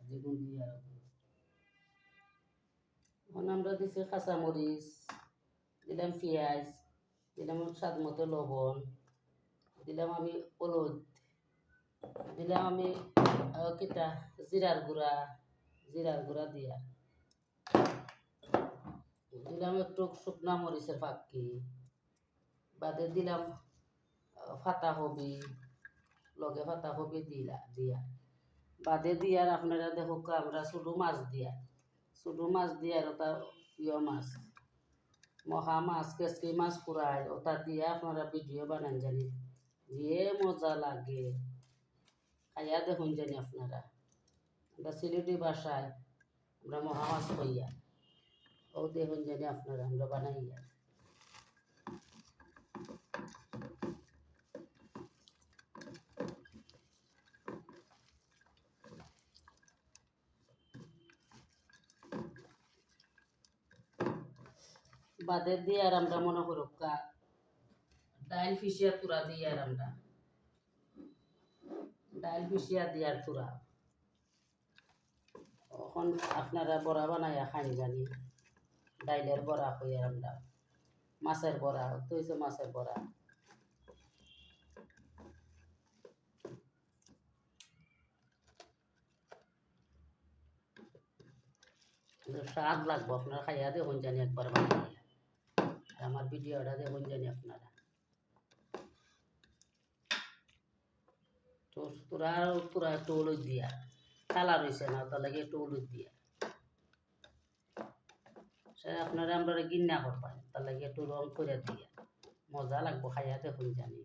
যেগুন দিয়ে আর এখন আমরা দিছি কাঁচামরিচ, দিলাম পেঁয়াজ, দিলাম স্বাদ মতো লবণ, দিলাম আমি হলুদ, দিলাম আমি কিটা জিরার গুঁড়া দিয়া দিলাম একটু শুকনা মরিচের ফাঁকি, বাদে দিলাম পাতাকপি, লগে পাতাকপি দিয়া বাদে দিয়ার আপনারা দেখুক আমরা ছোটো মাছ দিয়া আর ওটা মাছ মহা মাছ কেসকি মাছ পুরাই ওটা দিয়ে আপনারা ভিডিও বানান জানি যে মজা লাগে খাইয়া দেখুন জানি আপনারা। আমরা সিলেটি ভাষায় আমরা মহা মাছ কইয়া ও দেখুন জানি আপনারা আমরা বানাইয়া। বাদে দিয়ে আর আমরা মনে করুক ডাইল ফিসিয়া তুরা দিয়ে আর আমরা ডাইল ফিসিয়া দিয়ার তুরা এখন আপনারা বড়া বানাইয়া খাইন জানি ডাইলের বড়া কই আর আমরা মাছের বড়া তো হইছে মাছের বড়া স্বাদ লাগবো আপনারা খাইয়া দেখুন জানি একবার বানাইয়া আর আমার ভিডিওটা দেখুন জানি আপনারা। তো তোরা একটু হলুদ দিয়া কালার হয়েছে না তার লাগে একটু হলুদ দিয়া সে আপনারা আমরা গিন্না করবেন তার লাগে একটু রং করে দিয়া মজা লাগবো খাইয়া দেখুন জানি।